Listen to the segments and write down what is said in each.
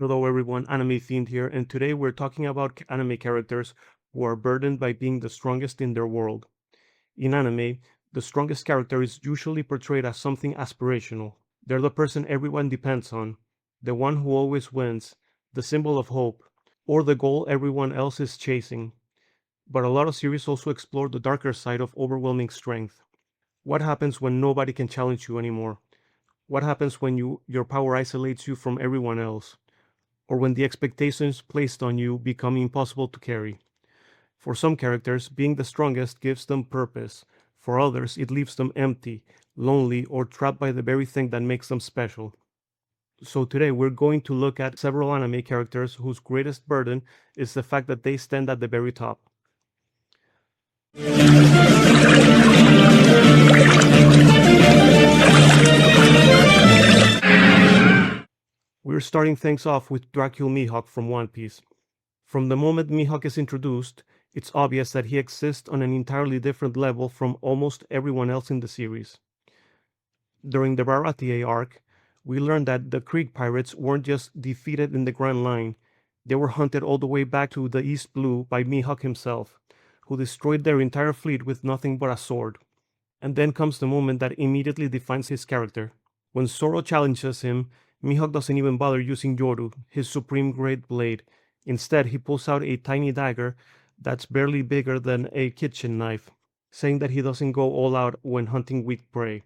Hello everyone, Anime Fiend here, and today we're talking about anime characters who are burdened by being the strongest in their world. In anime, the strongest character is usually portrayed as something aspirational. They're the person everyone depends on, the one who always wins, the symbol of hope, or the goal everyone else is chasing. But a lot of series also explore the darker side of overwhelming strength. What happens when nobody can challenge you anymore? What happens when your power isolates you from everyone else? Or when the expectations placed on you become impossible to carry. For some characters, being the strongest gives them purpose. For others, it leaves them empty, lonely, or trapped by the very thing that makes them special. So today we're going to look at several anime characters whose greatest burden is the fact that they stand at the very top. We're starting things off with Dracule Mihawk from One Piece. From the moment Mihawk is introduced, it's obvious that he exists on an entirely different level from almost everyone else in the series. During the Baratie arc, we learned that the Krieg pirates weren't just defeated in the Grand Line, they were hunted all the way back to the East Blue by Mihawk himself, who destroyed their entire fleet with nothing but a sword. And then comes the moment that immediately defines his character. When Zoro challenges him, Mihawk doesn't even bother using Yoru, his supreme great blade. Instead, he pulls out a tiny dagger that's barely bigger than a kitchen knife, saying that he doesn't go all out when hunting weak prey.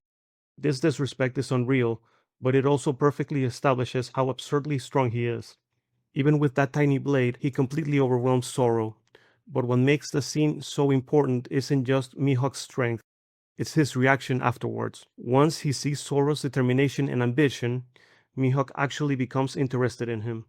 This disrespect is unreal, but it also perfectly establishes how absurdly strong he is. Even with that tiny blade, he completely overwhelms Zoro. But what makes the scene so important isn't just Mihawk's strength, it's his reaction afterwards. Once he sees Zoro's determination and ambition, Mihawk actually becomes interested in him.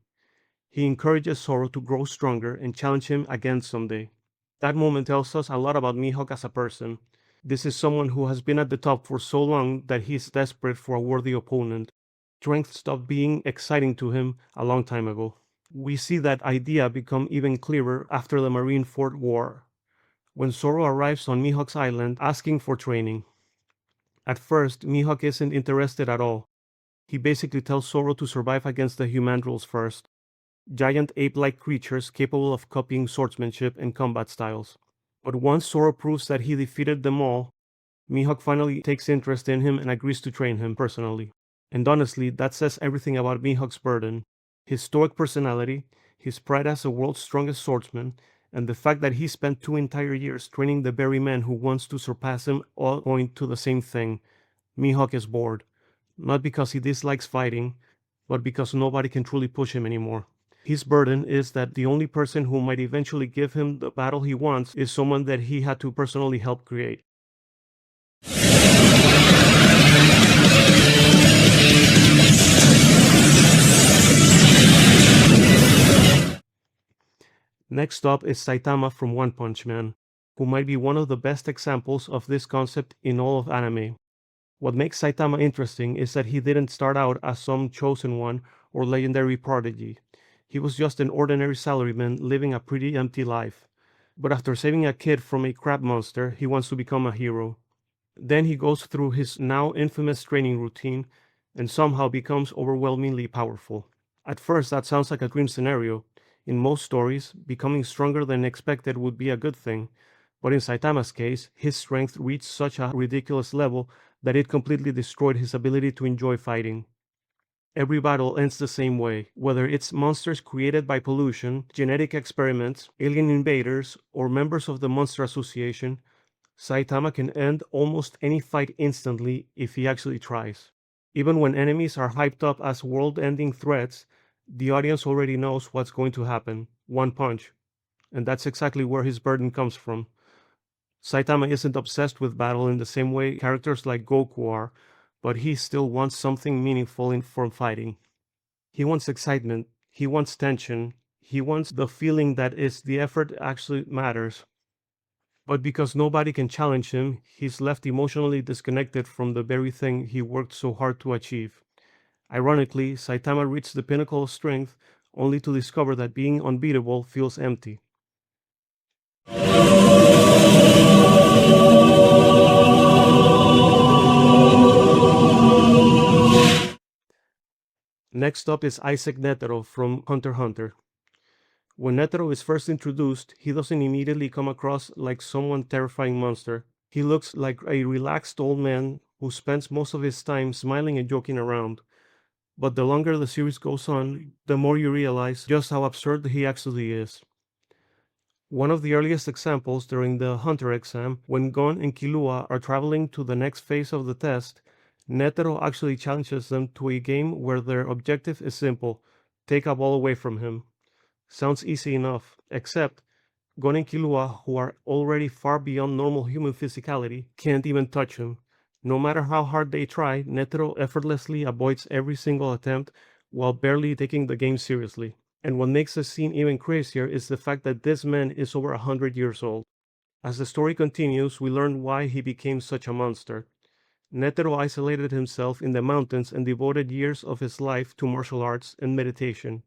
He encourages Zoro to grow stronger and challenge him again someday. That moment tells us a lot about Mihawk as a person. This is someone who has been at the top for so long that he's desperate for a worthy opponent. Strength stopped being exciting to him a long time ago. We see that idea become even clearer after the Marineford War, when Zoro arrives on Mihawk's island asking for training. At first, Mihawk isn't interested at all. He basically tells Zoro to survive against the Humandrels first, giant ape-like creatures capable of copying swordsmanship and combat styles. But once Zoro proves that he defeated them all, Mihawk finally takes interest in him and agrees to train him personally. And honestly, that says everything about Mihawk's burden. His stoic personality, his pride as the world's strongest swordsman, and the fact that he spent 2 entire years training the very man who wants to surpass him all point to the same thing. Mihawk is bored. Not because he dislikes fighting, but because nobody can truly push him anymore. His burden is that the only person who might eventually give him the battle he wants is someone that he had to personally help create. Next up is Saitama from One Punch Man, who might be one of the best examples of this concept in all of anime. What makes Saitama interesting is that he didn't start out as some chosen one or legendary prodigy. He was just an ordinary salaryman living a pretty empty life. But after saving a kid from a crab monster, he wants to become a hero. Then he goes through his now infamous training routine and somehow becomes overwhelmingly powerful. At first, that sounds like a dream scenario. In most stories, becoming stronger than expected would be a good thing. But in Saitama's case, his strength reached such a ridiculous level that it completely destroyed his ability to enjoy fighting. Every battle ends the same way, whether it's monsters created by pollution, genetic experiments, alien invaders, or members of the Monster Association. Saitama can end almost any fight instantly if he actually tries. Even when enemies are hyped up as world-ending threats, the audience already knows what's going to happen. One punch. And that's exactly where his burden comes from. Saitama isn't obsessed with battle in the same way characters like Goku are, but he still wants something meaningful from fighting. He wants excitement, he wants tension, he wants the feeling that the effort actually matters. But because nobody can challenge him, he's left emotionally disconnected from the very thing he worked so hard to achieve. Ironically, Saitama reached the pinnacle of strength only to discover that being unbeatable feels empty. Next up is Isaac Netero from Hunter x Hunter. When Netero is first introduced, he doesn't immediately come across like some terrifying monster. He looks like a relaxed old man who spends most of his time smiling and joking around. But the longer the series goes on, the more you realize just how absurd he actually is. One of the earliest examples during the Hunter exam, when Gon and Killua are traveling to the next phase of the test, Netero actually challenges them to a game where their objective is simple: take a ball away from him. Sounds easy enough, except Gon and Killua, who are already far beyond normal human physicality, can't even touch him. No matter how hard they try, Netero effortlessly avoids every single attempt while barely taking the game seriously. And what makes the scene even crazier is the fact that this man is over 100 years old. As the story continues, we learn why he became such a monster. Netero isolated himself in the mountains and devoted years of his life to martial arts and meditation.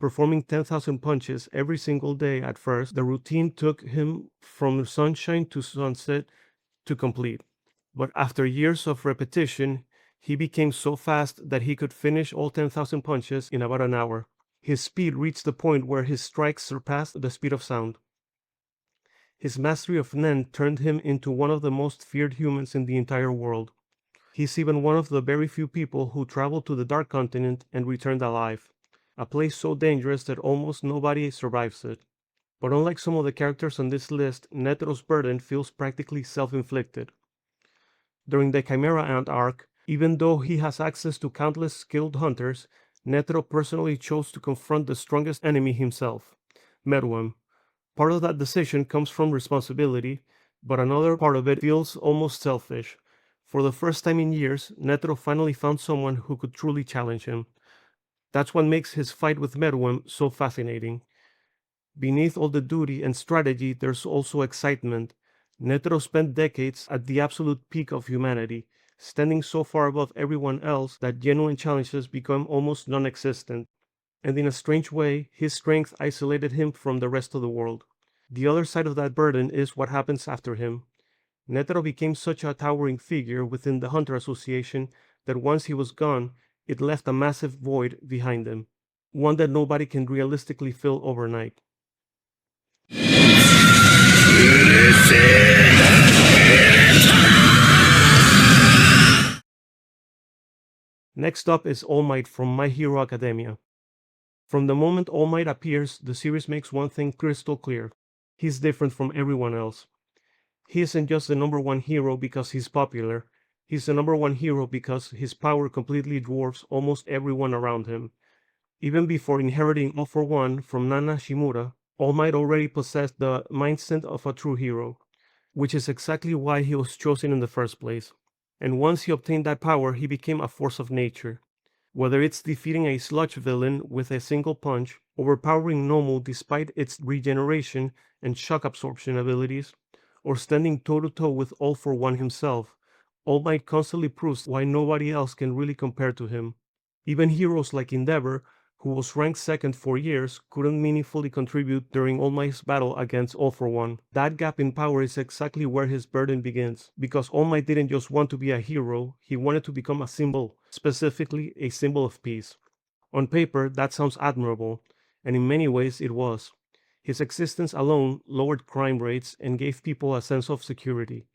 Performing 10,000 punches every single day at first, the routine took him from sunshine to sunset to complete. But after years of repetition, he became so fast that he could finish all 10,000 punches in about an hour. His speed reached the point where his strikes surpassed the speed of sound. His mastery of Nen turned him into one of the most feared humans in the entire world. He's even one of the very few people who traveled to the Dark Continent and returned alive, a place so dangerous that almost nobody survives it. But unlike some of the characters on this list, Netero's burden feels practically self-inflicted. During the Chimera Ant arc, even though he has access to countless skilled hunters, Netero personally chose to confront the strongest enemy himself, Meruem. Part of that decision comes from responsibility, but another part of it feels almost selfish. For the first time in years, Netero finally found someone who could truly challenge him. That's what makes his fight with Meruem so fascinating. Beneath all the duty and strategy, there's also excitement. Netero spent decades at the absolute peak of humanity, standing so far above everyone else that genuine challenges become almost non-existent. And in a strange way, his strength isolated him from the rest of the world. The other side of that burden is what happens after him. Netero became such a towering figure within the Hunter Association that once he was gone, it left a massive void behind him, one that nobody can realistically fill overnight. Next up is All Might from My Hero Academia. From the moment All Might appears, the series makes one thing crystal clear: he's different from everyone else. He isn't just the number one hero because he's popular, he's the number one hero because his power completely dwarfs almost everyone around him. Even before inheriting All for One from Nana Shimura, All Might already possessed the mindset of a true hero, which is exactly why he was chosen in the first place. And once he obtained that power, he became a force of nature. Whether it's defeating a sludge villain with a single punch, overpowering Nomu despite its regeneration and shock absorption abilities, or standing toe-to-toe with All for One himself, All Might constantly proves why nobody else can really compare to him. Even heroes like Endeavor, who was ranked second for years, couldn't meaningfully contribute during All Might's battle against All for One. That gap in power is exactly where his burden begins, because All Might didn't just want to be a hero, he wanted to become a symbol, specifically a symbol of peace. On paper, that sounds admirable, and in many ways it was. His existence alone lowered crime rates and gave people a sense of security.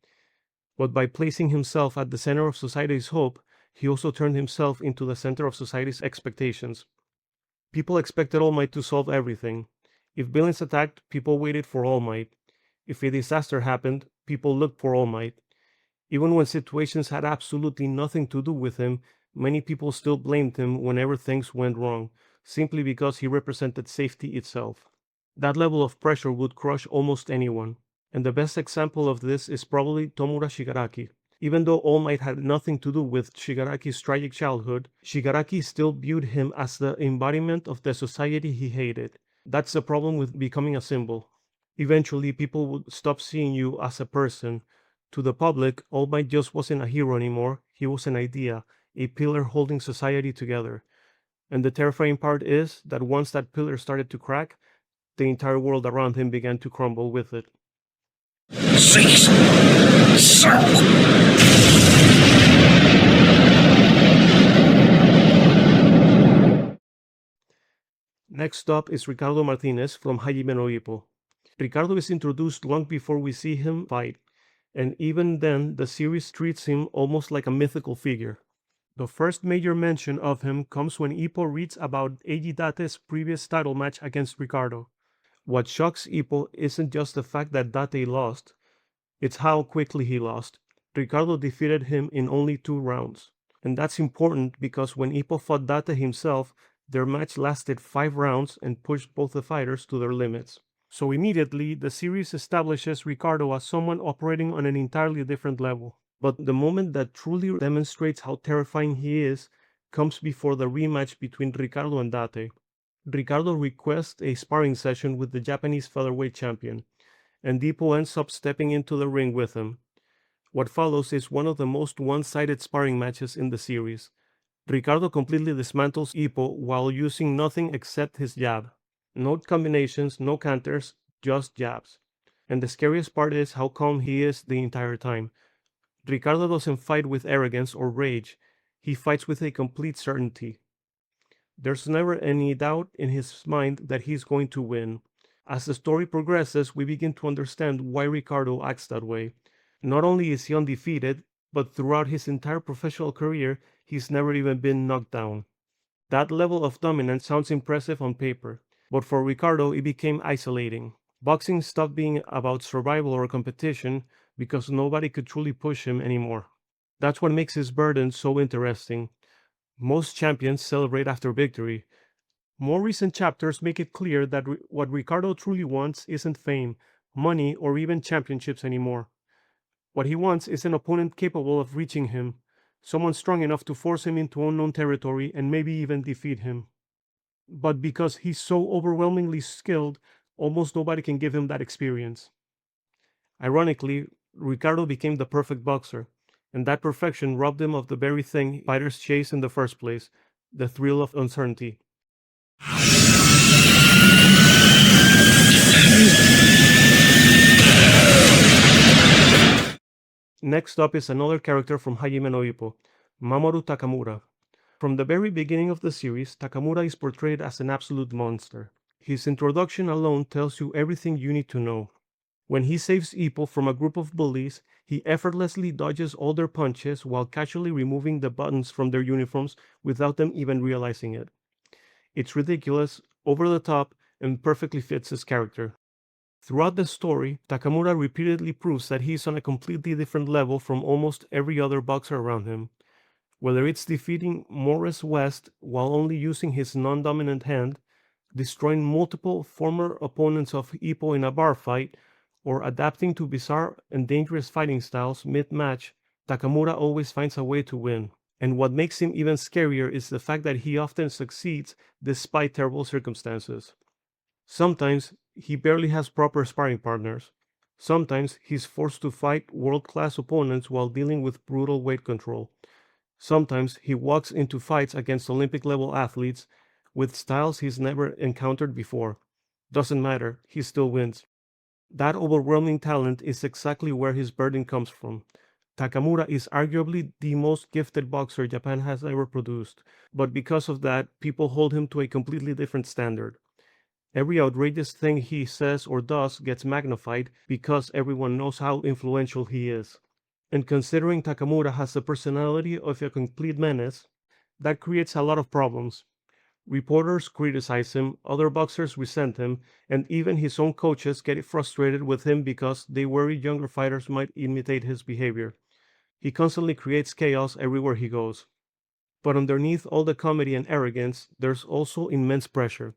But by placing himself at the center of society's hope, he also turned himself into the center of society's expectations. People expected All Might to solve everything. If villains attacked, people waited for All Might. If a disaster happened, people looked for All Might. Even when situations had absolutely nothing to do with him, many people still blamed him whenever things went wrong, simply because he represented safety itself. That level of pressure would crush almost anyone, and the best example of this is probably Tomura Shigaraki. Even though All Might had nothing to do with Shigaraki's tragic childhood, Shigaraki still viewed him as the embodiment of the society he hated. That's the problem with becoming a symbol. Eventually, people would stop seeing you as a person. To the public, All Might just wasn't a hero anymore, he was an idea, a pillar holding society together. And the terrifying part is that once that pillar started to crack, the entire world around him began to crumble with it. 6 circle. Next up is Ricardo Martinez from Hajime no Ippo. Ricardo is introduced long before we see him fight, and even then the series treats him almost like a mythical figure. The first major mention of him comes when Ippo reads about Eiji Date's previous title match against Ricardo. What shocks Ippo isn't just the fact that Date lost, it's how quickly he lost. Ricardo defeated him in only 2 rounds. And that's important because when Ippo fought Date himself, their match lasted 5 rounds and pushed both the fighters to their limits. So immediately, the series establishes Ricardo as someone operating on an entirely different level. But the moment that truly demonstrates how terrifying he is comes before the rematch between Ricardo and Date. Ricardo requests a sparring session with the Japanese featherweight champion, and Ippo ends up stepping into the ring with him. What follows is one of the most one-sided sparring matches in the series. Ricardo completely dismantles Ippo while using nothing except his jab. No combinations, no counters, just jabs. And the scariest part is how calm he is the entire time. Ricardo doesn't fight with arrogance or rage, he fights with a complete certainty. There's never any doubt in his mind that he's going to win. As the story progresses, we begin to understand why Ricardo acts that way. Not only is he undefeated, but throughout his entire professional career, he's never even been knocked down. That level of dominance sounds impressive on paper, but for Ricardo, it became isolating. Boxing stopped being about survival or competition because nobody could truly push him anymore. That's what makes his burden so interesting. Most champions celebrate after victory. More recent chapters make it clear that what Ricardo truly wants isn't fame, money, or even championships anymore. What he wants is an opponent capable of reaching him, someone strong enough to force him into unknown territory and maybe even defeat him. But because he's so overwhelmingly skilled, almost nobody can give him that experience. Ironically, Ricardo became the perfect boxer, and that perfection robbed him of the very thing fighters chase in the first place, the thrill of uncertainty. Next up is another character from Hajime no Ippo, Mamoru Takamura. From the very beginning of the series, Takamura is portrayed as an absolute monster. His introduction alone tells you everything you need to know. When he saves Ippo from a group of bullies, he effortlessly dodges all their punches while casually removing the buttons from their uniforms without them even realizing it. It's ridiculous, over the top, and perfectly fits his character. Throughout the story, Takamura repeatedly proves that he's on a completely different level from almost every other boxer around him. Whether it's defeating Morris West while only using his non-dominant hand, destroying multiple former opponents of Ippo in a bar fight, or adapting to bizarre and dangerous fighting styles mid-match, Takamura always finds a way to win. And what makes him even scarier is the fact that he often succeeds despite terrible circumstances. Sometimes he barely has proper sparring partners. Sometimes he's forced to fight world-class opponents while dealing with brutal weight control. Sometimes he walks into fights against Olympic-level athletes with styles he's never encountered before. Doesn't matter, he still wins. That overwhelming talent is exactly where his burden comes from. Takamura is arguably the most gifted boxer Japan has ever produced, but because of that, people hold him to a completely different standard. Every outrageous thing he says or does gets magnified because everyone knows how influential he is. And considering Takamura has the personality of a complete menace, that creates a lot of problems. Reporters criticize him, other boxers resent him, and even his own coaches get frustrated with him because they worry younger fighters might imitate his behavior. He constantly creates chaos everywhere he goes. But underneath all the comedy and arrogance, there's also immense pressure.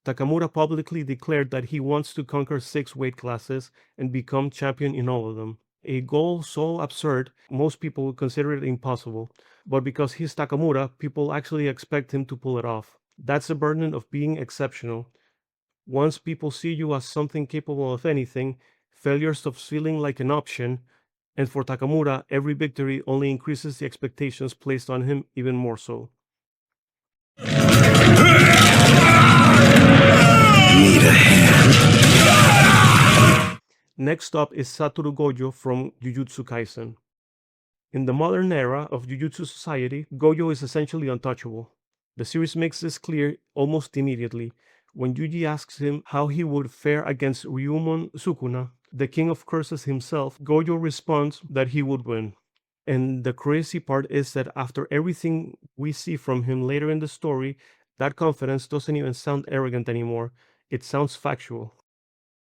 Takamura publicly declared that he wants to conquer 6 weight classes and become champion in all of them. A goal so absurd, most people would consider it impossible. But because he's Takamura, people actually expect him to pull it off. That's the burden of being exceptional. Once people see you as something capable of anything, failure stops feeling like an option, and for Takamura, every victory only increases the expectations placed on him even more so. Need a hand? Next up is Satoru Gojo from Jujutsu Kaisen. In the modern era of Jujutsu society, Gojo is essentially untouchable. The series makes this clear almost immediately. When Yuji asks him how he would fare against Ryumon Sukuna, the king of curses himself, Gojo responds that he would win. And the crazy part is that after everything we see from him later in the story, that confidence doesn't even sound arrogant anymore. It sounds factual.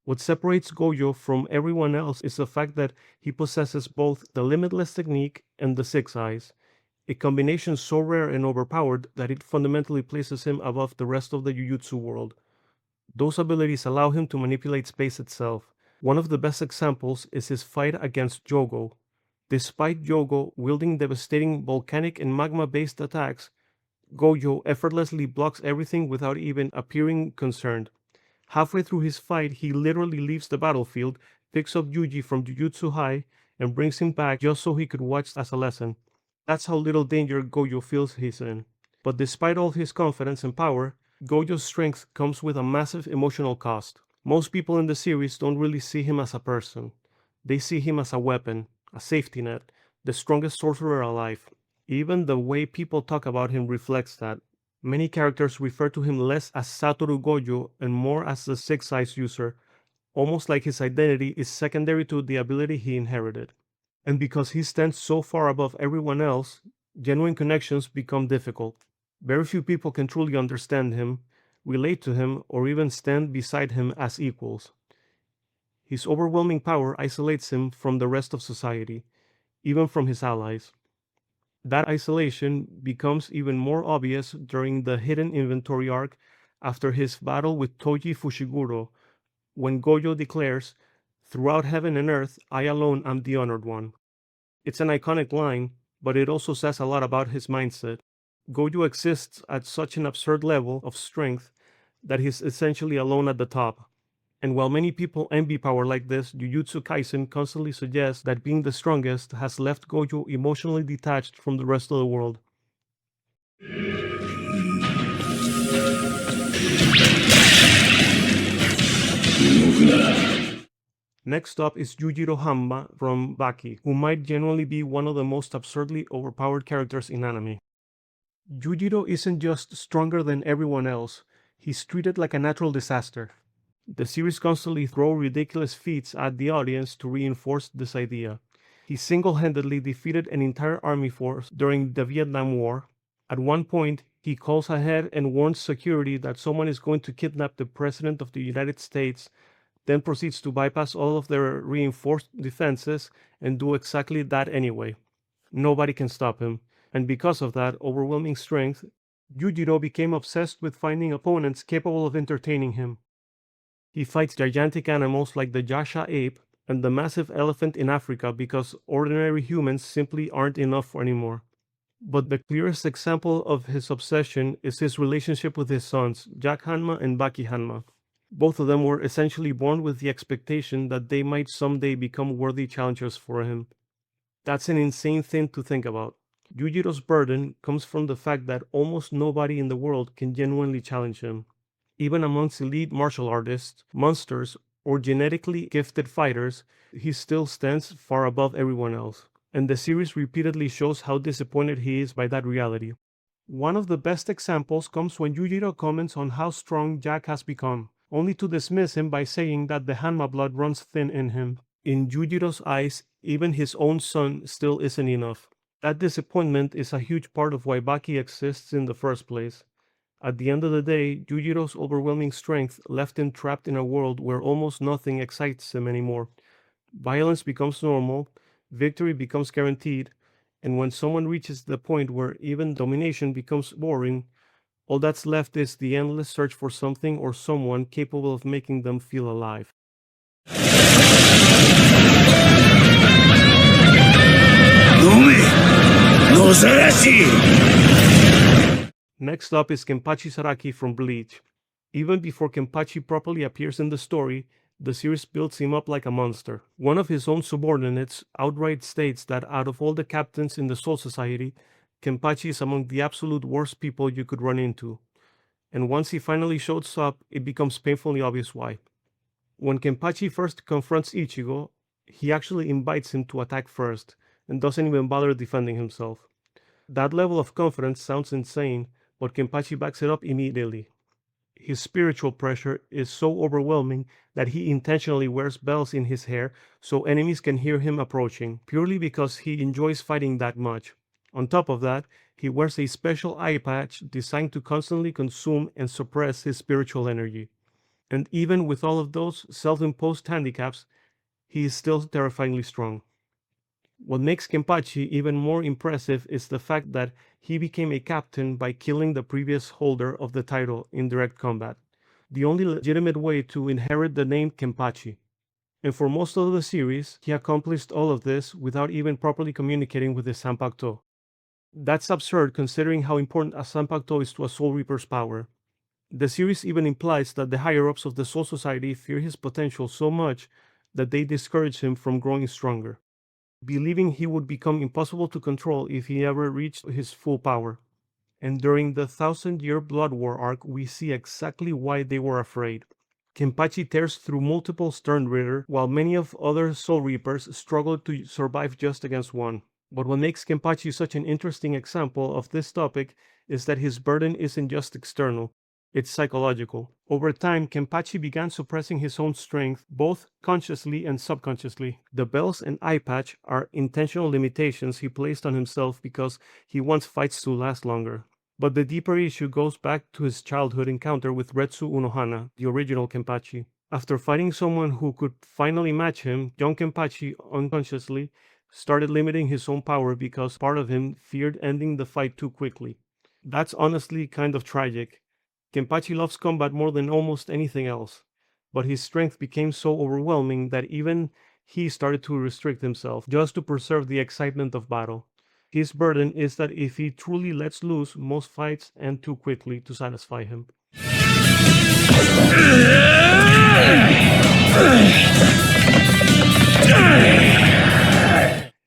What separates Gojo from everyone else is the fact that he possesses both the limitless technique and the six eyes, a combination so rare and overpowered that it fundamentally places him above the rest of the Jujutsu world. Those abilities allow him to manipulate space itself. One of the best examples is his fight against Jogo. Despite Jogo wielding devastating volcanic and magma-based attacks, Gojo effortlessly blocks everything without even appearing concerned. Halfway through his fight, he literally leaves the battlefield, picks up Yuji from Jujutsu High, and brings him back just so he could watch as a lesson. That's how little danger Gojo feels he's in. But despite all his confidence and power, Gojo's strength comes with a massive emotional cost. Most people in the series don't really see him as a person. They see him as a weapon, a safety net, the strongest sorcerer alive. Even the way people talk about him reflects that. Many characters refer to him less as Satoru Gojo and more as the Six Eyes user, almost like his identity is secondary to the ability he inherited. And because he stands so far above everyone else, genuine connections become difficult. Very few people can truly understand him, relate to him, or even stand beside him as equals. His overwhelming power isolates him from the rest of society, even from his allies. That isolation becomes even more obvious during the hidden inventory arc after his battle with Toji Fushiguro, when Gojo declares, "Throughout heaven and earth, I alone am the honored one." It's an iconic line, but it also says a lot about his mindset. Gojo exists at such an absurd level of strength that he's essentially alone at the top. And while many people envy power like this, Jujutsu Kaisen constantly suggests that being the strongest has left Gojo emotionally detached from the rest of the world. Next up is Yujiro Hanma from Baki, who might genuinely be one of the most absurdly overpowered characters in anime. Yujiro isn't just stronger than everyone else, he's treated like a natural disaster. The series constantly throw ridiculous feats at the audience to reinforce this idea. He single-handedly defeated an entire army force during the Vietnam War. At one point, he calls ahead and warns security that someone is going to kidnap the President of the United States, then proceeds to bypass all of their reinforced defenses and do exactly that anyway. Nobody can stop him, and because of that overwhelming strength, Yujiro became obsessed with finding opponents capable of entertaining him. He fights gigantic animals like the Jasha ape and the massive elephant in Africa because ordinary humans simply aren't enough anymore. But the clearest example of his obsession is his relationship with his sons, Jack Hanma and Baki Hanma. Both of them were essentially born with the expectation that they might someday become worthy challengers for him. That's an insane thing to think about. Yujiro's burden comes from the fact that almost nobody in the world can genuinely challenge him. Even amongst elite martial artists, monsters, or genetically gifted fighters, he still stands far above everyone else. And the series repeatedly shows how disappointed he is by that reality. One of the best examples comes when Yujiro comments on how strong Jack has become, only to dismiss him by saying that the Hanma blood runs thin in him. In Yujiro's eyes, even his own son still isn't enough. That disappointment is a huge part of why Baki exists in the first place. At the end of the day, Yujiro's overwhelming strength left him trapped in a world where almost nothing excites him anymore. Violence becomes normal, victory becomes guaranteed, and when someone reaches the point where even domination becomes boring, all that's left is the endless search for something or someone capable of making them feel alive. Next up is Kenpachi Zaraki from Bleach. Even before Kenpachi properly appears in the story, the series builds him up like a monster. One of his own subordinates outright states that out of all the captains in the Soul Society, Kenpachi is among the absolute worst people you could run into. And once he finally shows up, it becomes painfully obvious why. When Kenpachi first confronts Ichigo, he actually invites him to attack first, and doesn't even bother defending himself. That level of confidence sounds insane, but Kenpachi backs it up immediately. His spiritual pressure is so overwhelming that he intentionally wears bells in his hair so enemies can hear him approaching, purely because he enjoys fighting that much. On top of that, he wears a special eye patch designed to constantly consume and suppress his spiritual energy. And even with all of those self imposed handicaps, he is still terrifyingly strong. What makes Kenpachi even more impressive is the fact that he became a captain by killing the previous holder of the title in direct combat, the only legitimate way to inherit the name Kenpachi. And for most of the series, he accomplished all of this without even properly communicating with the Sanpakuto. That's absurd considering how important a Sanpakuto is to a Soul Reaper's power. The series even implies that the higher-ups of the Soul Society fear his potential so much that they discourage him from growing stronger, believing he would become impossible to control if he ever reached his full power. And during the 1,000-year Blood War arc, we see exactly why they were afraid. Kenpachi tears through multiple Sternritter, while many of other Soul Reapers struggle to survive just against one. But what makes Kenpachi such an interesting example of this topic is that his burden isn't just external, it's psychological. Over time, Kenpachi began suppressing his own strength, both consciously and subconsciously. The bells and eye patch are intentional limitations he placed on himself because he wants fights to last longer. But the deeper issue goes back to his childhood encounter with Retsu Unohana, the original Kenpachi. After fighting someone who could finally match him, young Kenpachi unconsciously started limiting his own power because part of him feared ending the fight too quickly. That's honestly kind of tragic. Kenpachi loves combat more than almost anything else, but his strength became so overwhelming that even he started to restrict himself just to preserve the excitement of battle. His burden is that if he truly lets loose, most fights end too quickly to satisfy him.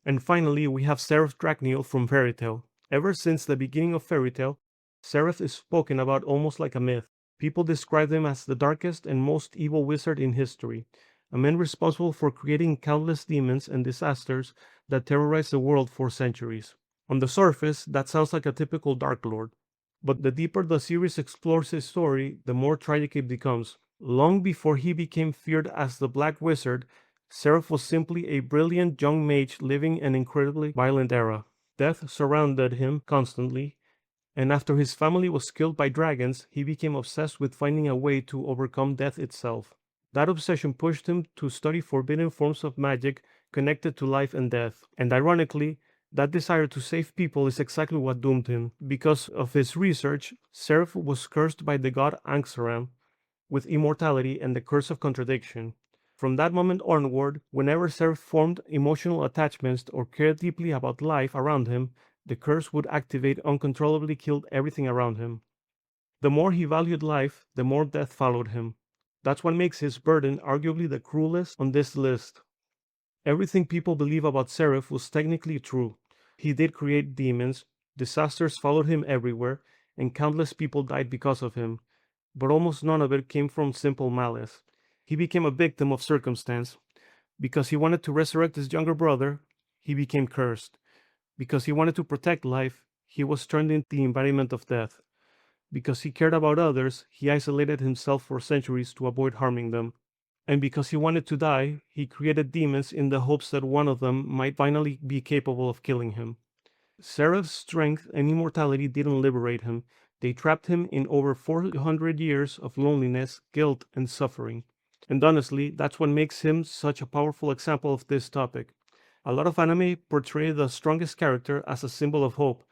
And finally, we have Zeref Dracule from Fairy Tail. Ever since the beginning of Fairy Tail, Zeref is spoken about almost like a myth. People describe him as the darkest and most evil wizard in history, a man responsible for creating countless demons and disasters that terrorized the world for centuries. On the surface, that sounds like a typical Dark Lord, but the deeper the series explores his story, the more tragic it becomes. Long before he became feared as the Black Wizard, Zeref was simply a brilliant young mage living an incredibly violent era. Death surrounded him constantly, and after his family was killed by dragons, he became obsessed with finding a way to overcome death itself. That obsession pushed him to study forbidden forms of magic connected to life and death, and ironically, that desire to save people is exactly what doomed him. Because of his research, Zeref was cursed by the god Anxaram with immortality and the curse of contradiction. From that moment onward, whenever Zeref formed emotional attachments or cared deeply about life around him, the curse would activate uncontrollably, kill everything around him. The more he valued life, the more death followed him. That's what makes his burden arguably the cruelest on this list. Everything people believe about Zeref was technically true. He did create demons, disasters followed him everywhere, and countless people died because of him. But almost none of it came from simple malice. He became a victim of circumstance. Because he wanted to resurrect his younger brother, he became cursed. Because he wanted to protect life, he was turned into the embodiment of death. Because he cared about others, he isolated himself for centuries to avoid harming them. And because he wanted to die, he created demons in the hopes that one of them might finally be capable of killing him. Zeref's strength and immortality didn't liberate him. They trapped him in over 400 years of loneliness, guilt, and suffering. And honestly, that's what makes him such a powerful example of this topic. A lot of anime portray the strongest character as a symbol of hope,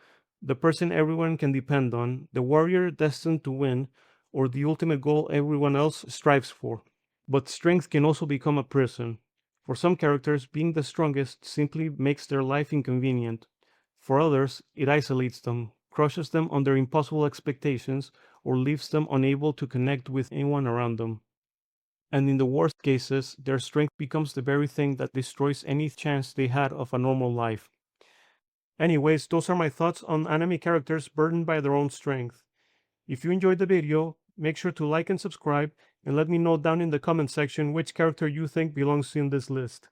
the person everyone can depend on, the warrior destined to win, or the ultimate goal everyone else strives for. But strength can also become a prison. For some characters, being the strongest simply makes their life inconvenient. For others, it isolates them, crushes them under impossible expectations, or leaves them unable to connect with anyone around them. And in the worst cases, their strength becomes the very thing that destroys any chance they had of a normal life. Anyways, those are my thoughts on anime characters burdened by their own strength. If you enjoyed the video, make sure to like and subscribe, and let me know down in the comment section which character you think belongs in this list.